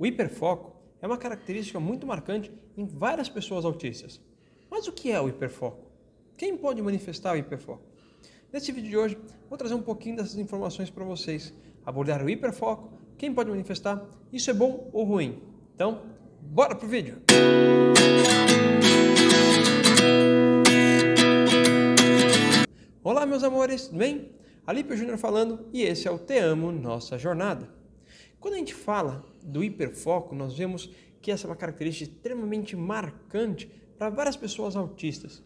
O hiperfoco é uma característica muito marcante em várias pessoas autistas. Mas o que é o hiperfoco? Quem pode manifestar o hiperfoco? Nesse vídeo de hoje, vou trazer um pouquinho dessas informações para vocês. Abordar o hiperfoco, quem pode manifestar, isso é bom ou ruim? Então, bora pro vídeo! Olá meus amores, tudo bem? Alípio Júnior falando e esse é o Te Amo Nossa Jornada. Quando a gente fala do hiperfoco, nós vemos que essa é uma característica extremamente marcante para várias pessoas autistas.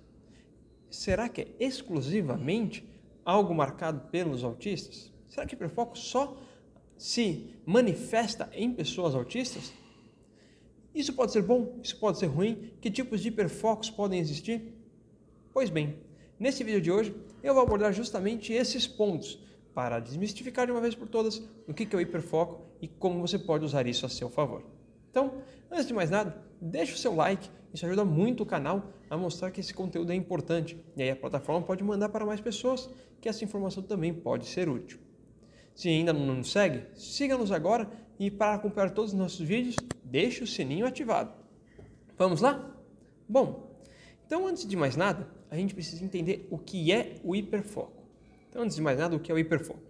Será que é exclusivamente algo marcado pelos autistas? Será que o hiperfoco só se manifesta em pessoas autistas? Isso pode ser bom? Isso pode ser ruim? Que tipos de hiperfocos podem existir? Pois bem, nesse vídeo de hoje eu vou abordar justamente esses pontos para desmistificar de uma vez por todas o que é o hiperfoco e como você pode usar isso a seu favor. Então, antes de mais nada, deixe o seu like, isso ajuda muito o canal a mostrar que esse conteúdo é importante e aí a plataforma pode mandar para mais pessoas que essa informação também pode ser útil. Se ainda não nos segue, siga-nos agora e para acompanhar todos os nossos vídeos, deixe o sininho ativado. Vamos lá? Bom, então antes de mais nada, a gente precisa entender o que é o hiperfoco. Então antes de mais nada, o que é o hiperfoco?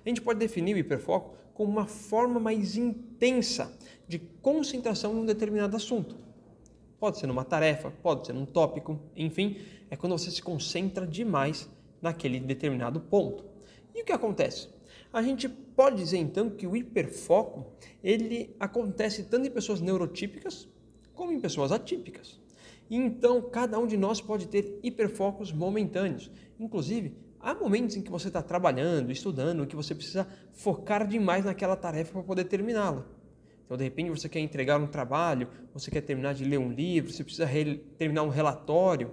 A gente pode definir o hiperfoco como uma forma mais intensa de concentração em um determinado assunto. Pode ser numa tarefa, pode ser num tópico, enfim, é quando você se concentra demais naquele determinado ponto. E o que acontece? A gente pode dizer então que o hiperfoco, ele acontece tanto em pessoas neurotípicas como em pessoas atípicas. E então cada um de nós pode ter hiperfocos momentâneos. Inclusive, há momentos em que você está trabalhando, estudando, que você precisa focar demais naquela tarefa para poder terminá-la. Então, de repente, você quer entregar um trabalho, você quer terminar de ler um livro, você precisa terminar um relatório.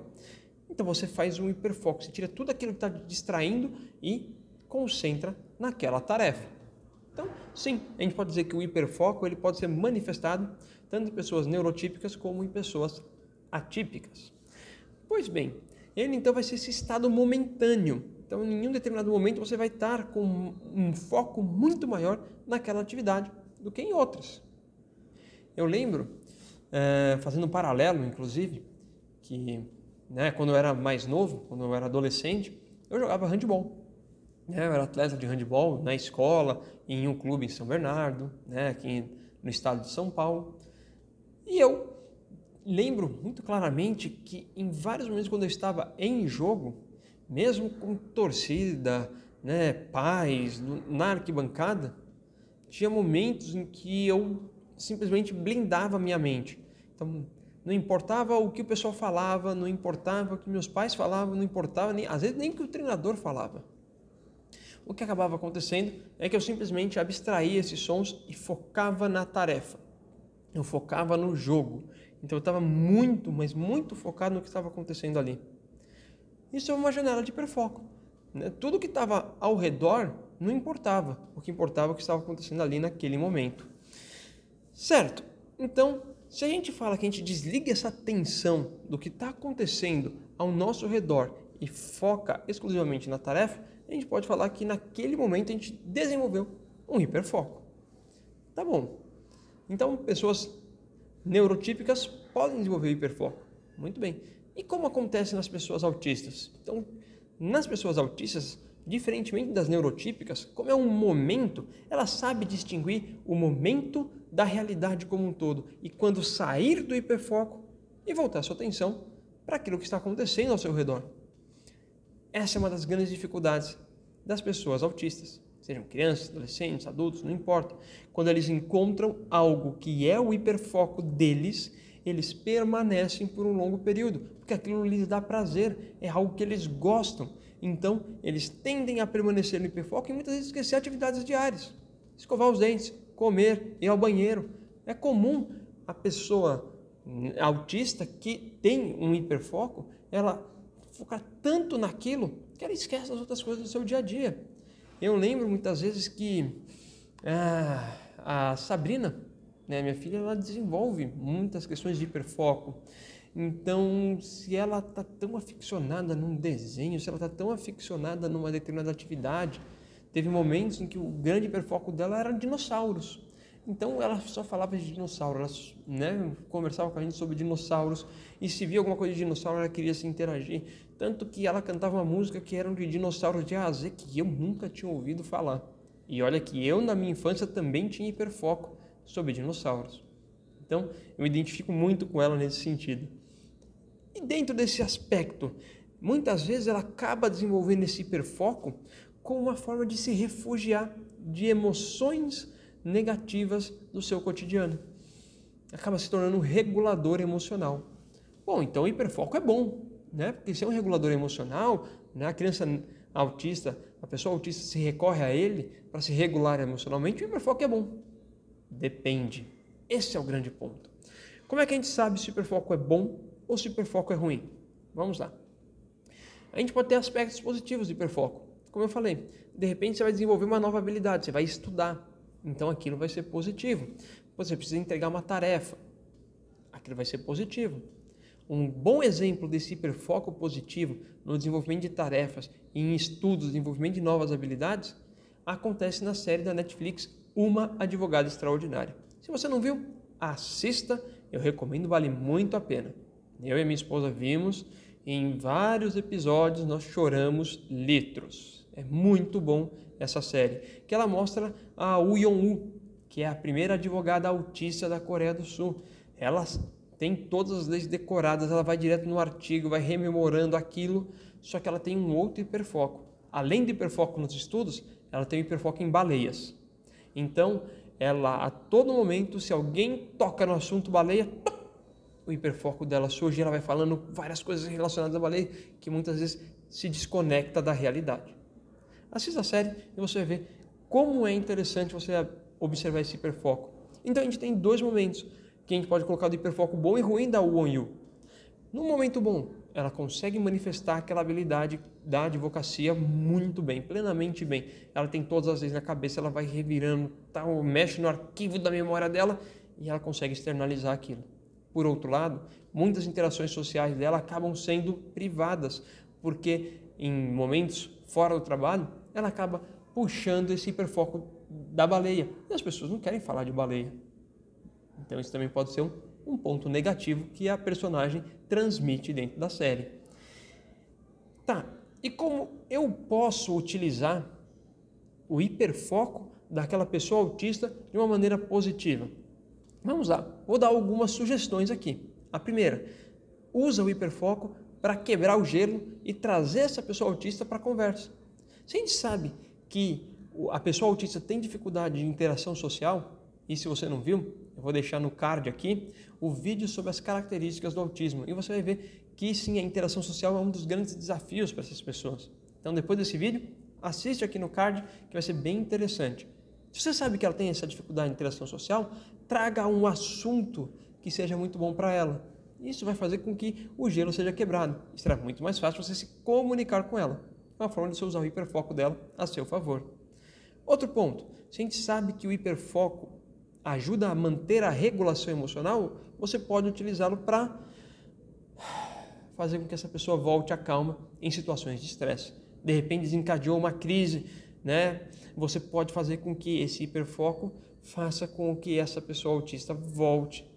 Então, você faz um hiperfoco, você tira tudo aquilo que está te distraindo e concentra naquela tarefa. Então, sim, a gente pode dizer que o hiperfoco ele pode ser manifestado tanto em pessoas neurotípicas como em pessoas atípicas. Pois bem, ele então vai ser esse estado momentâneo. Então, em nenhum determinado momento você vai estar com um foco muito maior naquela atividade do que em outras. Eu lembro, fazendo um paralelo, inclusive, que quando eu era mais novo, quando eu era adolescente, eu jogava handebol. Eu era atleta de handebol na escola, em um clube em São Bernardo, aqui no estado de São Paulo. E eu lembro muito claramente que em vários momentos quando eu estava em jogo, mesmo com torcida, pais, na arquibancada, tinha momentos em que eu simplesmente blindava a minha mente. Então, não importava o que o pessoal falava, não importava o que meus pais falavam, não importava, às vezes nem o que o treinador falava. O que acabava acontecendo é que eu simplesmente abstraía esses sons e focava na tarefa. Eu focava no jogo. Então eu estava muito, mas muito focado no que estava acontecendo ali. Isso é uma janela de hiperfoco. Tudo que estava ao redor não importava. O que importava é o que estava acontecendo ali naquele momento. Certo? Então, se a gente fala que a gente desliga essa atenção do que está acontecendo ao nosso redor e foca exclusivamente na tarefa, a gente pode falar que naquele momento a gente desenvolveu um hiperfoco. Tá bom. Então, pessoas neurotípicas podem desenvolver hiperfoco. Muito bem. E como acontece nas pessoas autistas? Então, nas pessoas autistas, diferentemente das neurotípicas, como é um momento, ela sabe distinguir o momento da realidade como um todo e quando sair do hiperfoco e voltar sua atenção para aquilo que está acontecendo ao seu redor. Essa é uma das grandes dificuldades das pessoas autistas. Sejam crianças, adolescentes, adultos, não importa. Quando eles encontram algo que é o hiperfoco deles, eles permanecem por um longo período, porque aquilo lhes dá prazer, é algo que eles gostam. Então, eles tendem a permanecer no hiperfoco e muitas vezes esquecer atividades diárias. Escovar os dentes, comer, ir ao banheiro. É comum a pessoa autista que tem um hiperfoco, ela focar tanto naquilo que ela esquece das outras coisas do seu dia a dia. Eu lembro muitas vezes que a Sabrina, minha filha, ela desenvolve muitas questões de hiperfoco. Então, se ela está tão aficionada num desenho, se ela está tão aficionada numa determinada atividade, teve momentos em que o grande hiperfoco dela era dinossauros. Então ela só falava de dinossauro, ela, né, conversava com a gente sobre dinossauros e se via alguma coisa de dinossauro ela queria se interagir. Tanto que ela cantava uma música que era de dinossauros de A a Z que eu nunca tinha ouvido falar. E olha que eu na minha infância também tinha hiperfoco sobre dinossauros. Então eu me identifico muito com ela nesse sentido. E dentro desse aspecto, muitas vezes ela acaba desenvolvendo esse hiperfoco como uma forma de se refugiar de emoções negativas do seu cotidiano. Acaba se tornando um regulador emocional. Bom, então o hiperfoco é bom, né? Porque se é um regulador emocional, né? A criança autista, a pessoa autista se recorre a ele para se regular emocionalmente, o hiperfoco é bom. Depende. Esse é o grande ponto. Como é que a gente sabe se o hiperfoco é bom ou se o hiperfoco é ruim? Vamos lá. A gente pode ter aspectos positivos do hiperfoco. Como eu falei, de repente você vai desenvolver uma nova habilidade, você vai estudar. Então aquilo vai ser positivo. Você precisa entregar uma tarefa. Aquilo vai ser positivo. Um bom exemplo desse hiperfoco positivo no desenvolvimento de tarefas e em estudos, desenvolvimento de novas habilidades, acontece na série da Netflix Uma Advogada Extraordinária. Se você não viu, assista, eu recomendo, vale muito a pena. Eu e minha esposa vimos, em vários episódios nós choramos litros. É muito bom essa série, que ela mostra a Woo Yeon-woo, que é a primeira advogada autista da Coreia do Sul. Ela tem todas as leis decoradas, ela vai direto no artigo, vai rememorando aquilo, só que ela tem um outro hiperfoco. Além do hiperfoco nos estudos, ela tem o hiperfoco em baleias. Então, ela a todo momento, se alguém toca no assunto baleia, o hiperfoco dela surge e ela vai falando várias coisas relacionadas à baleia que muitas vezes se desconecta da realidade. Assista a série e você vai ver como é interessante você observar esse hiperfoco. Então a gente tem dois momentos que a gente pode colocar do hiperfoco bom e ruim da Woo-Yeon-woo. No momento bom, ela consegue manifestar aquela habilidade da advocacia muito bem, plenamente bem. Ela tem todas as leis na cabeça, ela vai revirando, mexe no arquivo da memória dela e ela consegue externalizar aquilo. Por outro lado, muitas interações sociais dela acabam sendo privadas, porque em momentos fora do trabalho, ela acaba puxando esse hiperfoco da baleia. E as pessoas não querem falar de baleia. Então isso também pode ser um ponto negativo que a personagem transmite dentro da série. Tá, e como eu posso utilizar o hiperfoco daquela pessoa autista de uma maneira positiva? Vamos lá, vou dar algumas sugestões aqui. A primeira, usa o hiperfoco para quebrar o gelo e trazer essa pessoa autista para a conversa. Se a gente sabe que a pessoa autista tem dificuldade de interação social, e se você não viu, eu vou deixar no card aqui o vídeo sobre as características do autismo, e você vai ver que sim, a interação social é um dos grandes desafios para essas pessoas. Então depois desse vídeo, assiste aqui no card que vai ser bem interessante. Se você sabe que ela tem essa dificuldade de interação social, traga um assunto que seja muito bom para ela. Isso vai fazer com que o gelo seja quebrado. Será muito mais fácil você se comunicar com ela. É uma forma de você usar o hiperfoco dela a seu favor. Outro ponto, se a gente sabe que o hiperfoco ajuda a manter a regulação emocional, você pode utilizá-lo para fazer com que essa pessoa volte à calma em situações de estresse. De repente desencadeou uma crise, né? Você pode fazer com que esse hiperfoco faça com que essa pessoa autista volte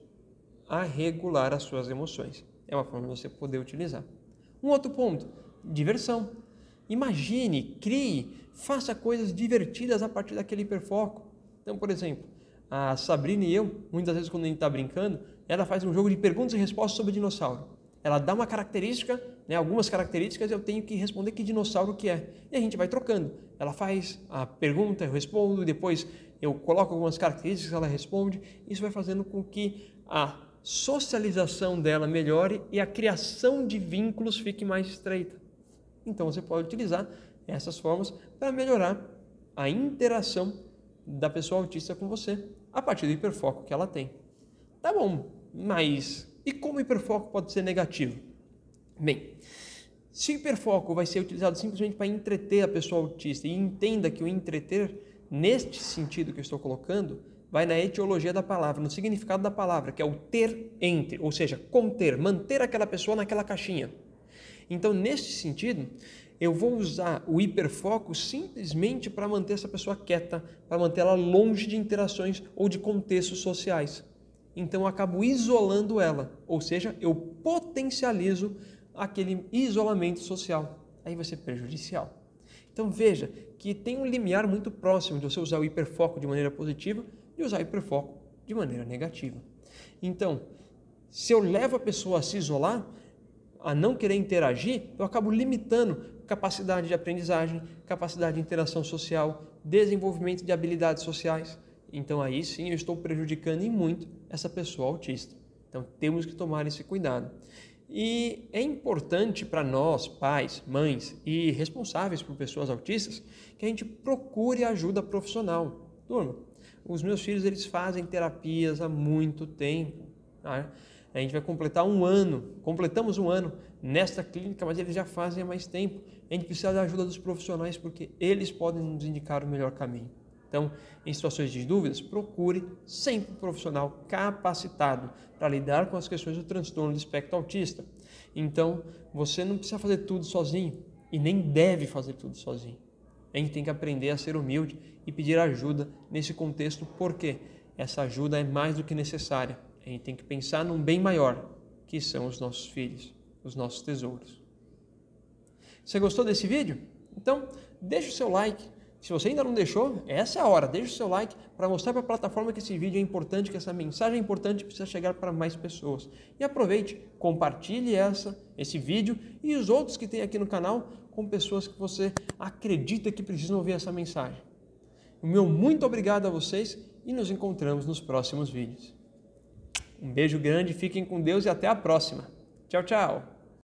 a regular as suas emoções. É uma forma de você poder utilizar. Um outro ponto, diversão. Imagine, crie, faça coisas divertidas a partir daquele hiperfoco. Então, por exemplo, a Sabrina e eu, muitas vezes quando a gente está brincando, ela faz um jogo de perguntas e respostas sobre dinossauro. Ela dá uma característica, né, algumas características, eu tenho que responder que dinossauro que é. E a gente vai trocando. Ela faz a pergunta, eu respondo, depois eu coloco algumas características, ela responde. Isso vai fazendo com que a socialização dela melhore e a criação de vínculos fique mais estreita. Então você pode utilizar essas formas para melhorar a interação da pessoa autista com você a partir do hiperfoco que ela tem. Tá bom, mas e como o hiperfoco pode ser negativo? Bem, se o hiperfoco vai ser utilizado simplesmente para entreter a pessoa autista, e entenda que o entreter, neste sentido que eu estou colocando, vai na etiologia da palavra, no significado da palavra, que é o ter entre, ou seja, conter, manter aquela pessoa naquela caixinha. Então, neste sentido, eu vou usar o hiperfoco simplesmente para manter essa pessoa quieta, para manter ela longe de interações ou de contextos sociais. Então eu acabo isolando ela, ou seja, eu potencializo aquele isolamento social. Aí vai ser prejudicial. Então veja que tem um limiar muito próximo de você usar o hiperfoco de maneira positiva e usar o hiperfoco de maneira negativa. Então, se eu levo a pessoa a se isolar, a não querer interagir, eu acabo limitando capacidade de aprendizagem, capacidade de interação social, desenvolvimento de habilidades sociais. Então aí sim eu estou prejudicando e muito essa pessoa autista. Então temos que tomar esse cuidado. E é importante para nós, pais, mães e responsáveis por pessoas autistas, que a gente procure ajuda profissional. Turma, os meus filhos eles fazem terapias há muito tempo. Tá? A gente vai completamos um ano nesta clínica, mas eles já fazem há mais tempo. A gente precisa da ajuda dos profissionais porque eles podem nos indicar o melhor caminho. Então, em situações de dúvidas, procure sempre um profissional capacitado para lidar com as questões do transtorno do espectro autista. Então, você não precisa fazer tudo sozinho e nem deve fazer tudo sozinho. A gente tem que aprender a ser humilde e pedir ajuda nesse contexto, porque essa ajuda é mais do que necessária. A gente tem que pensar num bem maior, que são os nossos filhos, os nossos tesouros. Você gostou desse vídeo? Então, deixa o seu like. Se você ainda não deixou, essa é a hora. Deixa o seu like para mostrar para a plataforma que esse vídeo é importante, que essa mensagem é importante e precisa chegar para mais pessoas. E aproveite, compartilhe esse vídeo e os outros que tem aqui no canal com pessoas que você acredita que precisam ouvir essa mensagem. O meu muito obrigado a vocês e nos encontramos nos próximos vídeos. Um beijo grande, fiquem com Deus e até a próxima. Tchau, tchau!